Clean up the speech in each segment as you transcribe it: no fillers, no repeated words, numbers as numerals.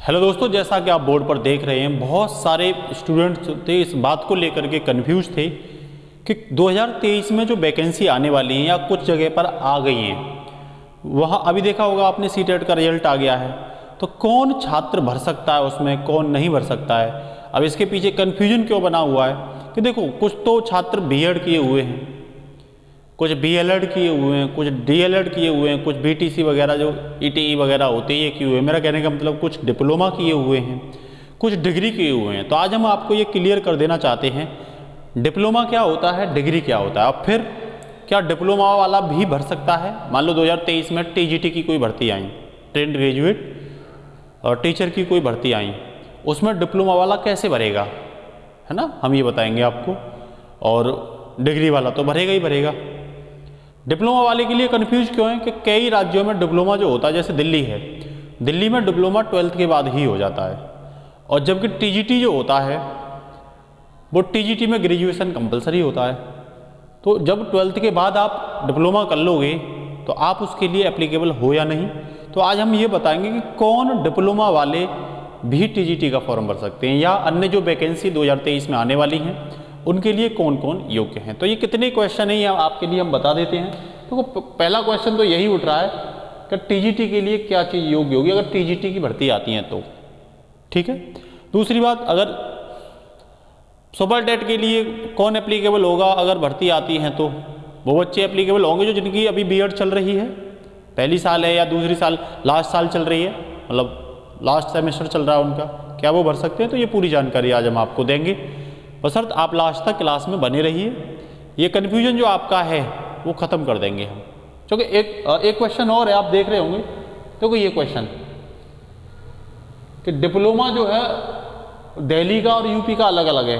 Hello दोस्तों, जैसा कि आप बोर्ड पर देख रहे हैं, बहुत सारे स्टूडेंट्स थे इस बात को लेकर के कंफ्यूज थे कि 2023 में जो वैकेंसी आने वाली है या कुछ जगह पर आ गई हैं, वहाँ अभी देखा होगा आपने सीटेट का रिजल्ट आ गया है, तो कौन छात्र भर सकता है उसमें, कौन नहीं भर सकता है। अब इसके पीछे कन्फ्यूजन क्यों बना हुआ है कि देखो, कुछ तो छात्र बीएड किए हुए हैं, कुछ बीएलएड किए हुए हैं, कुछ डीएलएड किए हुए हैं, कुछ बीटीसी वगैरह जो ईटीई वगैरह होते हैं ये किए हुए हैं। मेरा कहने का मतलब कुछ डिप्लोमा किए हुए हैं, कुछ डिग्री किए हुए हैं। तो आज हम आपको ये क्लियर कर देना चाहते हैं डिप्लोमा क्या होता है, डिग्री क्या होता है। अब फिर क्या डिप्लोमा वाला भी भर सकता है? मान लो 2023 में टीजीटी की कोई भर्ती आई, ट्रेंड ग्रेजुएट और टीचर की कोई भर्ती आई, उसमें डिप्लोमा वाला कैसे भरेगा, है ना, हम ये बताएंगे आपको। और डिग्री वाला तो भरेगा ही भरेगा। डिप्लोमा वाले के लिए कंफ्यूज क्यों है कि कई राज्यों में डिप्लोमा जो होता है, जैसे दिल्ली है, दिल्ली में डिप्लोमा 12th के बाद ही हो जाता है, और जबकि टीजीटी जो होता है वो टीजीटी में ग्रेजुएशन कंपलसरी होता है। तो जब 12th के बाद आप डिप्लोमा कर लोगे तो आप उसके लिए एप्लीकेबल हो या नहीं। तो आज हम ये बताएंगे कि कौन डिप्लोमा वाले भी टीजीटी का फॉर्म भर सकते हैं, या अन्य जो वैकेंसी 2023 में आने वाली हैं उनके लिए कौन कौन योग्य हैं। तो ये कितने क्वेश्चन है ये आपके लिए हम बता देते हैं। तो पहला क्वेश्चन तो यही उठ रहा है कि टीजीटी के लिए क्या चीज़ योग्य होगी अगर टीजीटी की भर्ती आती है तो, ठीक है। दूसरी बात, अगर सुपर टेट के लिए कौन एप्लीकेबल होगा अगर भर्ती आती हैं, तो वो बच्चे एप्लीकेबल होंगे जो जिनकी अभी बीएड चल रही है, पहली साल है या दूसरी साल, लास्ट साल चल रही है, मतलब लास्ट सेमेस्टर चल रहा है उनका, क्या वो भर सकते हैं। तो ये पूरी जानकारी आज हम आपको देंगे, बशर्त आप लास्ट तक क्लास में बने रहिए। ये कन्फ्यूजन जो आपका है वो ख़त्म कर देंगे हम, क्योंकि एक क्वेश्चन और है, आप देख रहे होंगे। तो ये क्वेश्चन कि डिप्लोमा जो है दिल्ली का और यूपी का अलग अलग है,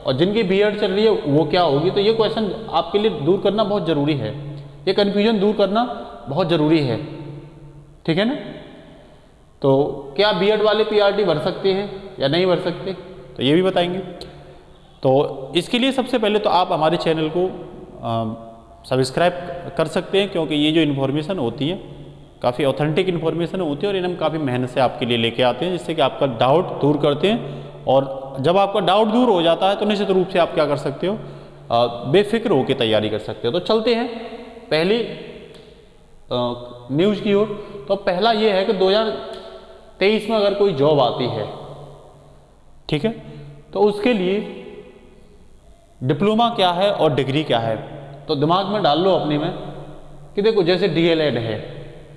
और जिनकी बीएड चल रही है वो क्या होगी। तो ये क्वेश्चन आपके लिए दूर करना बहुत ज़रूरी है, ये कन्फ्यूजन दूर करना बहुत ज़रूरी है, ठीक है ना। तो क्या बीएड वाले पीआरटी भर सकते हैं या नहीं भर सकते, तो ये भी बताएंगे। तो इसके लिए सबसे पहले तो आप हमारे चैनल को सब्सक्राइब कर सकते हैं, क्योंकि ये जो इन्फॉर्मेशन होती है काफ़ी ऑथेंटिक इन्फॉर्मेशन होती है, और इन्हें हम काफ़ी मेहनत से आपके लिए लेके आते हैं, जिससे कि आपका डाउट दूर करते हैं। और जब आपका डाउट दूर हो जाता है तो निश्चित रूप से आप क्या कर सकते हो, बेफिक्र होकर तैयारी कर सकते हो। तो चलते हैं पहली न्यूज़ की ओर। तो पहला ये है कि 2023 में अगर कोई जॉब आती है, ठीक है, तो उसके लिए डिप्लोमा क्या है और डिग्री क्या है। तो दिमाग में डाल लो अपने में कि देखो, जैसे डीएलएड है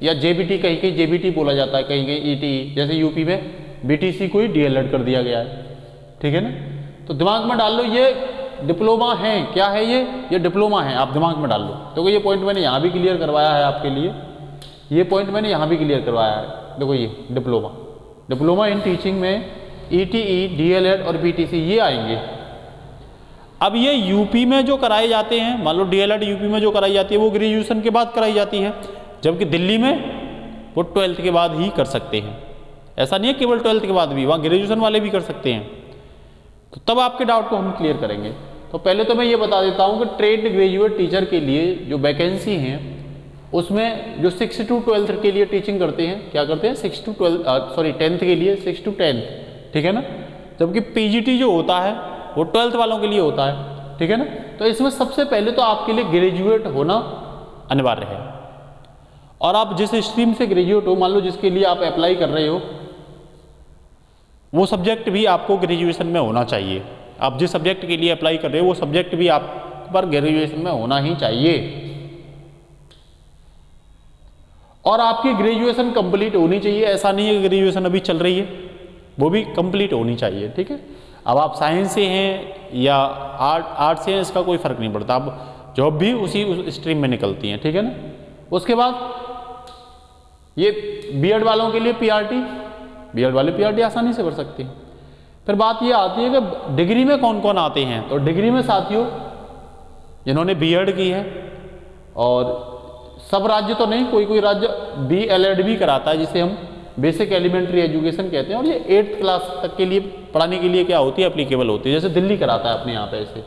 या जेबीटी, कहीं कहीं जेबीटी बोला जाता है, कहीं कहीं ईटीई, जैसे यूपी में बीटीसी को ही डीएलएड कर दिया गया है, ठीक है ना। तो दिमाग में डाल लो ये डिप्लोमा है, क्या है ये डिप्लोमा है, आप दिमाग में डाल लो। तो ये पॉइंट मैंने यहाँ भी क्लियर करवाया है आपके लिए, ये पॉइंट मैंने यहाँ भी क्लियर करवाया है। देखो ये डिप्लोमा इन टीचिंग में ईटीई, डीएलएड और बीटीसी ये आएंगे। अब ये यूपी में जो कराए जाते हैं, मान लो डीएलएड यूपी में जो कराई जाती है वो ग्रेजुएशन के बाद कराई जाती है, जबकि दिल्ली में वो 12th के बाद ही कर सकते हैं। ऐसा नहीं है केवल 12th के बाद भी, वहाँ ग्रेजुएशन वाले भी कर सकते हैं। तो तब आपके डाउट को हम क्लियर करेंगे। तो पहले तो मैं ये बता देता हूँ कि ट्रेंड ग्रेजुएट टीचर के लिए जो वैकेंसी हैं उसमें जो 6 to 12 के लिए टीचिंग करते हैं, क्या करते हैं, 6 to 12 10th के लिए 6 to 10, ठीक है ना। जबकि पीजीटी जो होता है वो 12th वालों के लिए होता है, ठीक है ना। तो इसमें सबसे पहले तो आपके लिए ग्रेजुएट होना अनिवार्य है, और आप जिस स्ट्रीम से ग्रेजुएट हो, मान लो जिसके लिए आप अप्लाई कर रहे हो, वो सब्जेक्ट भी आपको ग्रेजुएशन में होना चाहिए। आप जिस सब्जेक्ट के लिए अप्लाई कर रहे हो वो सब्जेक्ट भी आप पर ग्रेजुएशन में होना ही चाहिए, और आपकी ग्रेजुएशन कंप्लीट होनी चाहिए। ऐसा नहीं है ग्रेजुएशन अभी चल रही है, वो भी कंप्लीट होनी चाहिए, ठीक है। अब आप साइंस से हैं या आर्ट से हैं, इसका कोई फर्क नहीं पड़ता, अब जॉब भी उस स्ट्रीम में निकलती हैं, ठीक है ना। उसके बाद ये बीएड वालों के लिए पीआरटी, बीएड वाले पीआरटी आसानी से भर सकते हैं। फिर बात ये आती है कि डिग्री में कौन कौन आते हैं। तो डिग्री में साथियों जिन्होंने बीएड की है, और सब राज्य तो नहीं, कोई कोई राज्य बीएलएड भी कराता है, जिसे हम बेसिक एलिमेंट्री एजुकेशन कहते हैं, और ये 8th क्लास तक के लिए पढ़ाने के लिए क्या होती है, एप्लीकेबल होती है, जैसे दिल्ली कराता है अपने यहाँ पे ऐसे।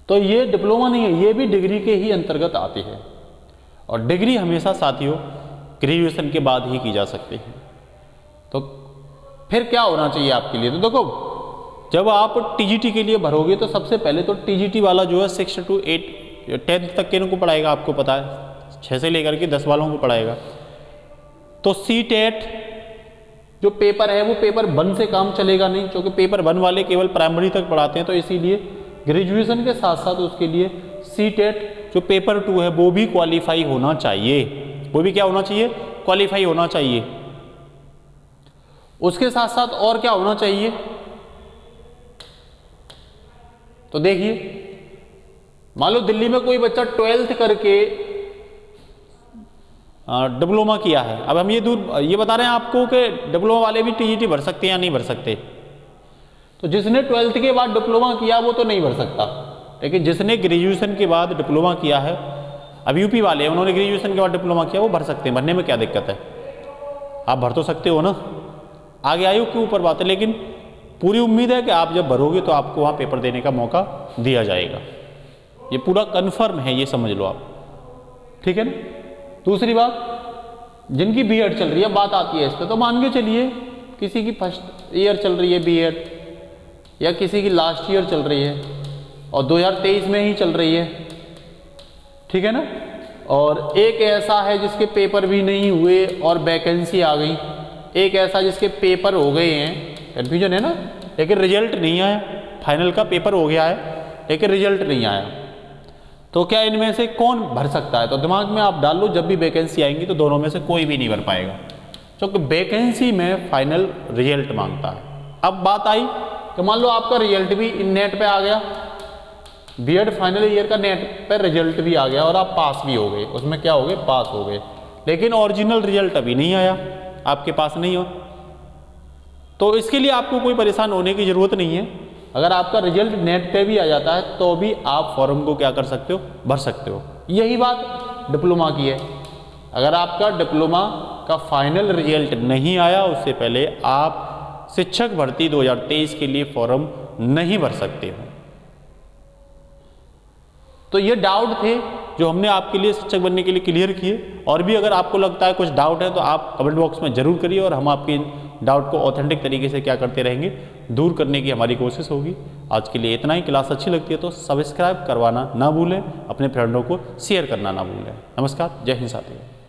तो ये डिप्लोमा नहीं है, ये भी डिग्री के ही अंतर्गत आती है, और डिग्री हमेशा साथियों ग्रेजुएशन के बाद ही की जा सकती है। तो फिर क्या होना चाहिए आपके लिए? तो देखो, जब आप टीजीटी के लिए भरोगे तो सबसे पहले तो टीजीटी वाला जो है 6 to 8 10th तक के इनको पढ़ाएगा, आपको पता है 6 से लेकर के 10 वालों को पढ़ाएगा। तो CTET जो पेपर है वो पेपर 1 से काम चलेगा नहीं, क्योंकि पेपर 1 वाले केवल प्राइमरी तक पढ़ाते हैं। तो इसीलिए ग्रेजुएशन के साथ साथ उसके लिए CTET जो पेपर 2 है वो भी क्वालिफाई होना चाहिए। वो भी क्या होना चाहिए? क्वालिफाई होना चाहिए। उसके साथ साथ और क्या होना चाहिए? तो देखिए, मान लो दिल्ली में कोई बच्चा 12th करके डिप्लोमा किया है। अब हम ये बता रहे हैं आपको कि डिप्लोमा वाले भी टीजीटी भर सकते हैं या नहीं भर सकते। तो जिसने 12th के बाद डिप्लोमा किया वो तो नहीं भर सकता, लेकिन जिसने ग्रेजुएशन के बाद डिप्लोमा किया है, अब यूपी वाले हैं, उन्होंने ग्रेजुएशन के बाद डिप्लोमा किया, वो भर सकते हैं। भरने में क्या दिक्कत है? आप भर तो सकते हो ना, आगे आयु के ऊपर बात है। लेकिन पूरी उम्मीद है कि आप जब भरोगे तो आपको वहाँ पेपर देने का मौका दिया जाएगा। ये पूरा कन्फर्म है, ये समझ लो आप, ठीक है ना। दूसरी बात, जिनकी बीएड चल रही है, बात आती है इस पर, तो मान के चलिए किसी की फर्स्ट ईयर चल रही है बीएड, या किसी की लास्ट ईयर चल रही है और 2023 में ही चल रही है, ठीक है ना। और एक ऐसा है जिसके पेपर भी नहीं हुए और वैकेंसी आ गई, एक ऐसा जिसके पेपर हो गए हैं, कन्फ्यूजन है ना, लेकिन रिजल्ट नहीं आया। फाइनल का पेपर हो गया है लेकिन रिजल्ट नहीं आया। तो क्या इनमें से कौन भर सकता है? तो दिमाग में आप डाल लो, जब भी वैकेंसी आएंगी तो दोनों में से कोई भी नहीं भर पाएगा, क्योंकि वैकेंसी में फाइनल रिजल्ट मांगता है। अब बात आई कि मान लो आपका रिजल्ट भी नेट पे आ गया, बीएड फाइनल ईयर का नेट पर रिजल्ट भी आ गया और आप पास भी हो गए, उसमें क्या हो गए? पास हो गए, लेकिन ओरिजिनल रिजल्ट अभी नहीं आया, आपके पास नहीं हो। तो इसके लिए आपको कोई परेशान होने की ज़रूरत नहीं है। अगर आपका रिजल्ट नेट पे भी आ जाता है तो भी आप फॉर्म को क्या कर सकते हो? भर सकते हो। यही बात डिप्लोमा की है। अगर आपका डिप्लोमा का फाइनल रिजल्ट नहीं आया, उससे पहले आप शिक्षक भर्ती 2023 के लिए फॉर्म नहीं भर सकते हो। तो ये डाउट थे जो हमने आपके लिए शिक्षक बनने के लिए क्लियर किए। और भी अगर आपको लगता है कुछ डाउट है तो आप कमेंट बॉक्स में जरूर करिए, और हम आपके डाउट को ऑथेंटिक तरीके से क्या करते रहेंगे, दूर करने की हमारी कोशिश होगी। आज के लिए इतना ही। क्लास अच्छी लगती है तो सब्सक्राइब करवाना ना भूलें, अपने फ्रेंडों को शेयर करना ना भूलें। नमस्कार, जय हिंद साथियों।